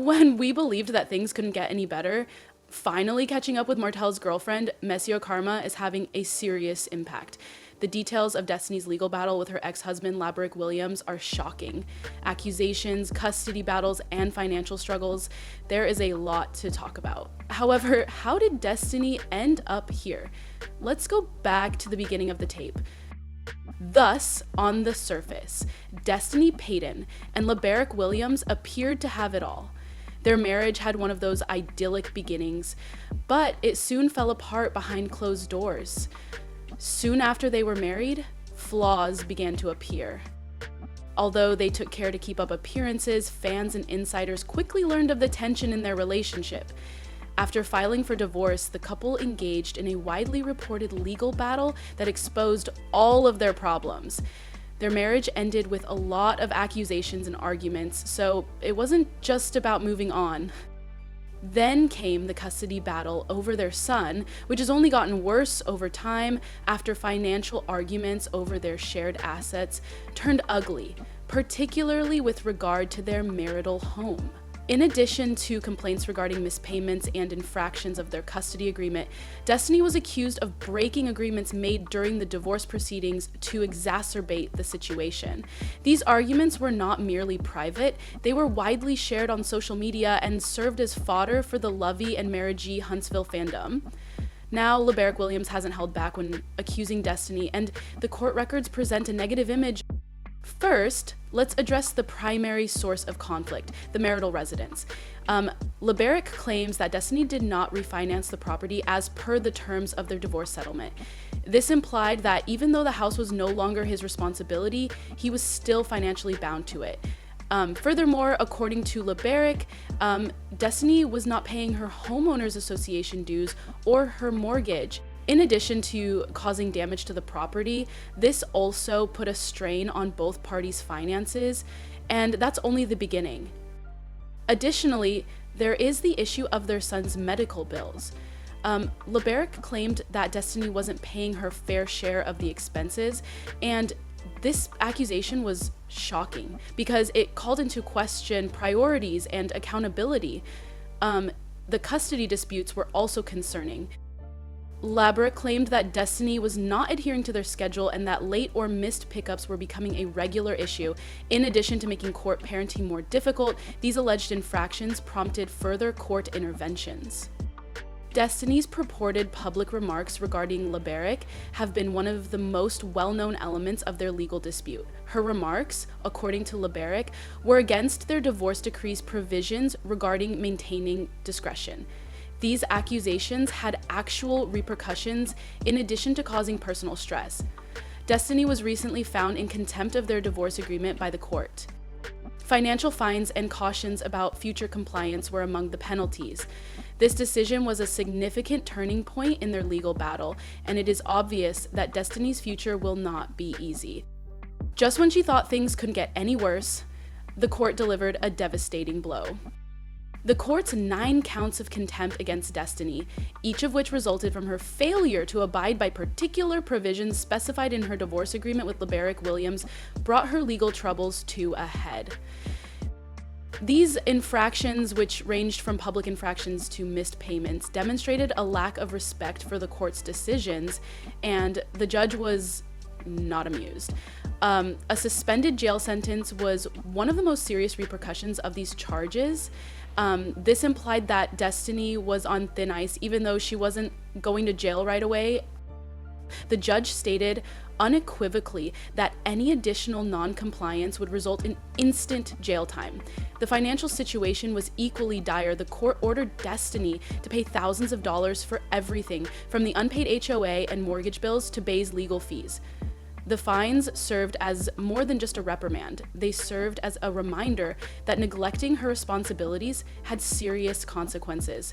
When we believed that things couldn't get any better, finally catching up with Martell's girlfriend, Messio Karma, is having a serious impact. The details of Destiny's legal battle with her ex-husband, Laberick Williams, are shocking. Accusations, custody battles, and financial struggles. There is a lot to talk about. However, how did Destiny end up here? Let's go back to the beginning of the tape. Thus, on the surface, Destiny Payton and Laberick Williams appeared to have it all. Their marriage had one of those idyllic beginnings, but it soon fell apart behind closed doors. Soon after they were married, flaws began to appear. Although they took care to keep up appearances, fans and insiders quickly learned of the tension in their relationship. After filing for divorce, the couple engaged in a widely reported legal battle that exposed all of their problems. Their marriage ended with a lot of accusations and arguments, so it wasn't just about moving on. Then came the custody battle over their son, which has only gotten worse over time after financial arguments over their shared assets turned ugly, particularly with regard to their marital home. In addition to complaints regarding mispayments and infractions of their custody agreement, Destiny was accused of breaking agreements made during the divorce proceedings to exacerbate the situation. These arguments were not merely private, they were widely shared on social media and served as fodder for the love&marriage Huntsville fandom. Now, Laberick Williams hasn't held back when accusing Destiny, and the court records present a negative image. First, let's address the primary source of conflict, the marital residence. Laberick claims that Destiny did not refinance the property as per the terms of their divorce settlement. This implied that even though the house was no longer his responsibility, he was still financially bound to it. Furthermore, according to Laberick, Destiny was not paying her homeowners association dues or her mortgage. In addition to causing damage to the property, this also put a strain on both parties' finances, and that's only the beginning. Additionally, there is the issue of their son's medical bills. Laberick claimed that Destiny wasn't paying her fair share of the expenses, and this accusation was shocking because it called into question priorities and accountability. The custody disputes were also concerning. Laberick claimed that Destiny was not adhering to their schedule and that late or missed pickups were becoming a regular issue. In addition to making court parenting more difficult, these alleged infractions prompted further court interventions. Destiny's purported public remarks regarding Laberick have been one of the most well-known elements of their legal dispute. Her remarks, according to Laberick, were against their divorce decree's provisions regarding maintaining discretion. These accusations had actual repercussions in addition to causing personal stress. Destiny was recently found in contempt of their divorce agreement by the court. Financial fines and cautions about future compliance were among the penalties. This decision was a significant turning point in their legal battle, and it is obvious that Destiny's future will not be easy. Just when she thought things couldn't get any worse, the court delivered a devastating blow. The court's 9 counts of contempt against Destiny, each of which resulted from her failure to abide by particular provisions specified in her divorce agreement with Laberick Williams, brought her legal troubles to a head. These infractions, which ranged from public infractions to missed payments, demonstrated a lack of respect for the court's decisions, and the judge was not amused. A suspended jail sentence was one of the most serious repercussions of these charges. This implied that Destiny was on thin ice even though she wasn't going to jail right away. The judge stated unequivocally that any additional non-compliance would result in instant jail time. The financial situation was equally dire. The court ordered Destiny to pay thousands of dollars for everything, from the unpaid HOA and mortgage bills to Bay's legal fees. The fines served as more than just a reprimand. They served as a reminder that neglecting her responsibilities had serious consequences.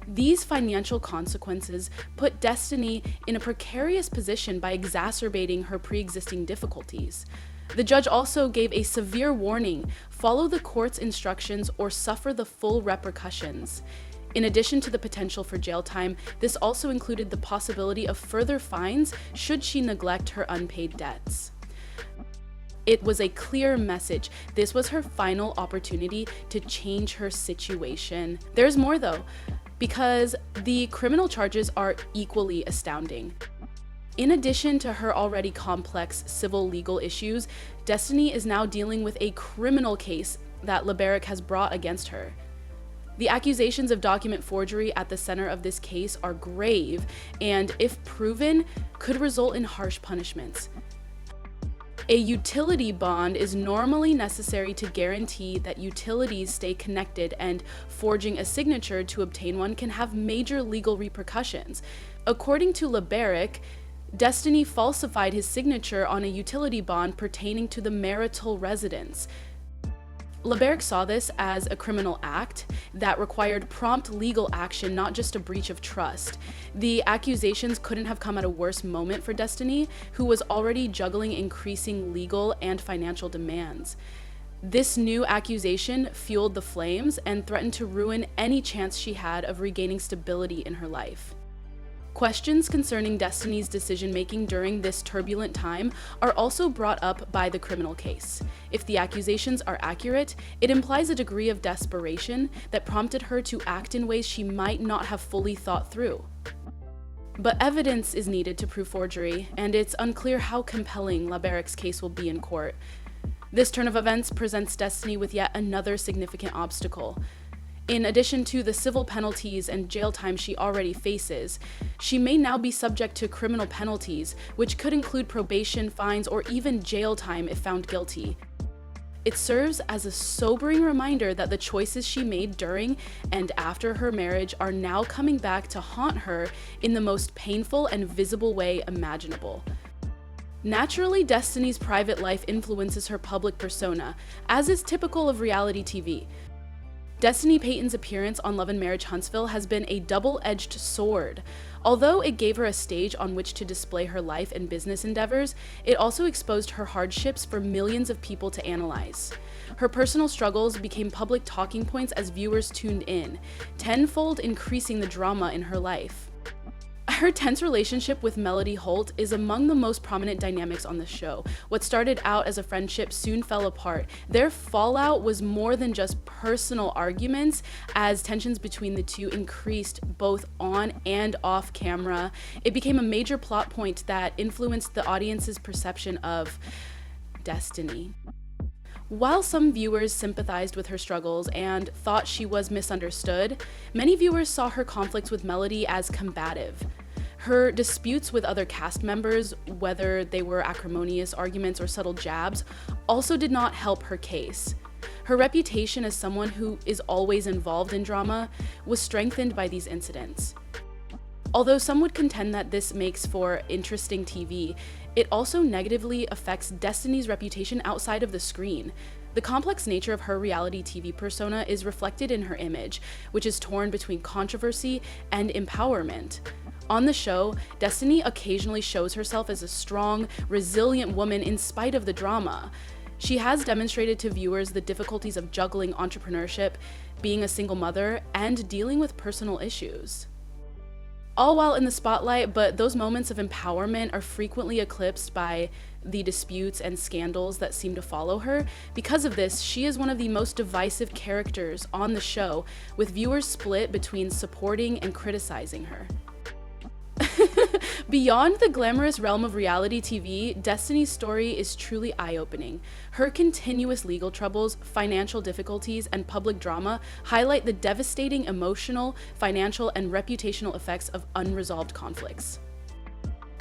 These financial consequences put Destiny in a precarious position by exacerbating her pre-existing difficulties. The judge also gave a severe warning: follow the court's instructions or suffer the full repercussions. In addition to the potential for jail time, this also included the possibility of further fines should she neglect her unpaid debts. It was a clear message. This was her final opportunity to change her situation. There's more though, because the criminal charges are equally astounding. In addition to her already complex civil legal issues, Destiny is now dealing with a criminal case that LAMH has brought against her. The accusations of document forgery at the center of this case are grave and, if proven, could result in harsh punishments. A utility bond is normally necessary to guarantee that utilities stay connected, and forging a signature to obtain one can have major legal repercussions. According to LAMH, Destiny falsified his signature on a utility bond pertaining to the marital residence. LAMH saw this as a criminal act that required prompt legal action, not just a breach of trust. The accusations couldn't have come at a worse moment for Destiny, who was already juggling increasing legal and financial demands. This new accusation fueled the flames and threatened to ruin any chance she had of regaining stability in her life. Questions concerning Destiny's decision-making during this turbulent time are also brought up by the criminal case. If the accusations are accurate, it implies a degree of desperation that prompted her to act in ways she might not have fully thought through. But evidence is needed to prove forgery, and it's unclear how compelling LAMH's case will be in court. This turn of events presents Destiny with yet another significant obstacle. In addition to the civil penalties and jail time she already faces, she may now be subject to criminal penalties, which could include probation, fines, or even jail time if found guilty. It serves as a sobering reminder that the choices she made during and after her marriage are now coming back to haunt her in the most painful and visible way imaginable. Naturally, Destiny's private life influences her public persona, as is typical of reality TV. Destiny Payton's appearance on Love and Marriage Huntsville has been a double-edged sword. Although it gave her a stage on which to display her life and business endeavors, it also exposed her hardships for millions of people to analyze. Her personal struggles became public talking points as viewers tuned in, tenfold increasing the drama in her life. Her tense relationship with Martell Holt is among the most prominent dynamics on the show. What started out as a friendship soon fell apart. Their fallout was more than just personal arguments, as tensions between the two increased both on and off camera. It became a major plot point that influenced the audience's perception of Destiny. While some viewers sympathized with her struggles and thought she was misunderstood, many viewers saw her conflicts with Melody as combative. Her disputes with other cast members, whether they were acrimonious arguments or subtle jabs, also did not help her case. Her reputation as someone who is always involved in drama was strengthened by these incidents. Although some would contend that this makes for interesting TV, it also negatively affects Destiny's reputation outside of the screen. The complex nature of her reality TV persona is reflected in her image, which is torn between controversy and empowerment. On the show, Destiny occasionally shows herself as a strong, resilient woman in spite of the drama. She has demonstrated to viewers the difficulties of juggling entrepreneurship, being a single mother, and dealing with personal issues. All while in the spotlight, but those moments of empowerment are frequently eclipsed by the disputes and scandals that seem to follow her. Because of this, she is one of the most divisive characters on the show, with viewers split between supporting and criticizing her. Beyond the glamorous realm of reality TV, Destiny's story is truly eye-opening. Her continuous legal troubles, financial difficulties, and public drama highlight the devastating emotional, financial, and reputational effects of unresolved conflicts.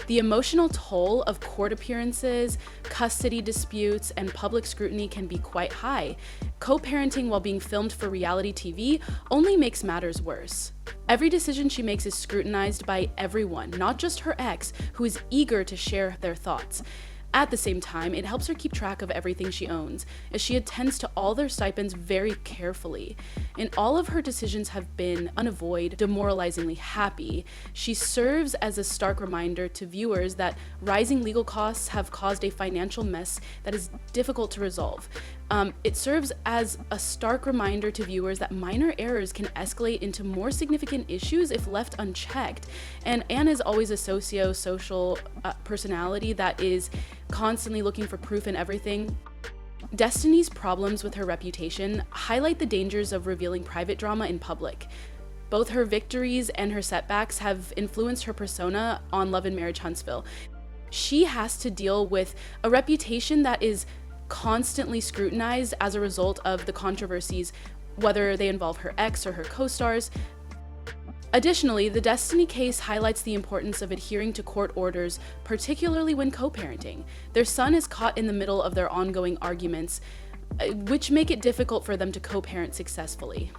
The emotional toll of court appearances, custody disputes, and public scrutiny can be quite high. Co-parenting while being filmed for reality TV only makes matters worse. Every decision she makes is scrutinized by everyone, not just her ex, who is eager to share their thoughts. At the same time, it helps her keep track of everything she owns, as she attends to all their stipends very carefully. And all of her decisions have been unavoided, demoralizingly happy. She serves as a stark reminder to viewers that rising legal costs have caused a financial mess that is difficult to resolve. It serves as a stark reminder to viewers that minor errors can escalate into more significant issues if left unchecked. And Anne is always a socio-social personality that is constantly looking for proof in everything. Destiny's problems with her reputation highlight the dangers of revealing private drama in public. Both her victories and her setbacks have influenced her persona on Love and Marriage Huntsville. She has to deal with a reputation that is constantly scrutinized as a result of the controversies, whether they involve her ex or her co-stars. Additionally, the Destiny case highlights the importance of adhering to court orders, particularly when co-parenting. Their son is caught in the middle of their ongoing arguments, which make it difficult for them to co-parent successfully.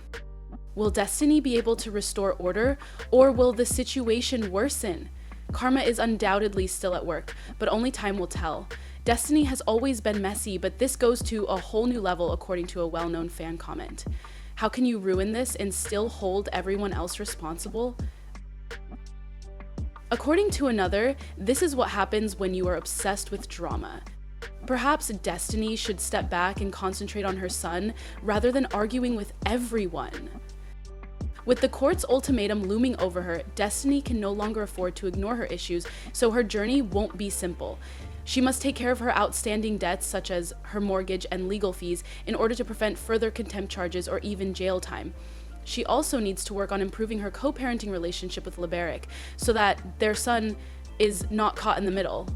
Will Destiny be able to restore order, or will the situation worsen? Karma is undoubtedly still at work, but only time will tell. Destiny has always been messy, but this goes to a whole new level according to a well-known fan comment. How can you ruin this and still hold everyone else responsible? According to another, this is what happens when you are obsessed with drama. Perhaps Destiny should step back and concentrate on her son rather than arguing with everyone. With the court's ultimatum looming over her, Destiny can no longer afford to ignore her issues, so her journey won't be simple. She must take care of her outstanding debts, such as her mortgage and legal fees, in order to prevent further contempt charges or even jail time. She also needs to work on improving her co-parenting relationship with LAMH so that their son is not caught in the middle.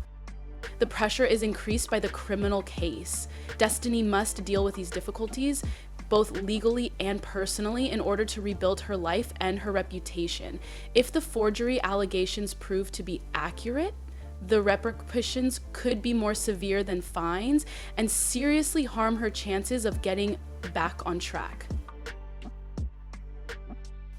The pressure is increased by the criminal case. Destiny must deal with these difficulties, both legally and personally, in order to rebuild her life and her reputation. If the forgery allegations prove to be accurate, the repercussions could be more severe than fines and seriously harm her chances of getting back on track.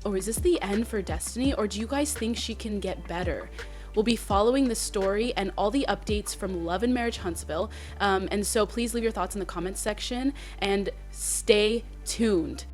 Or is this the end for Destiny, or do you guys think she can get better? We'll be following the story and all the updates from Love and Marriage Huntsville, and so please leave your thoughts in the comments section and stay tuned.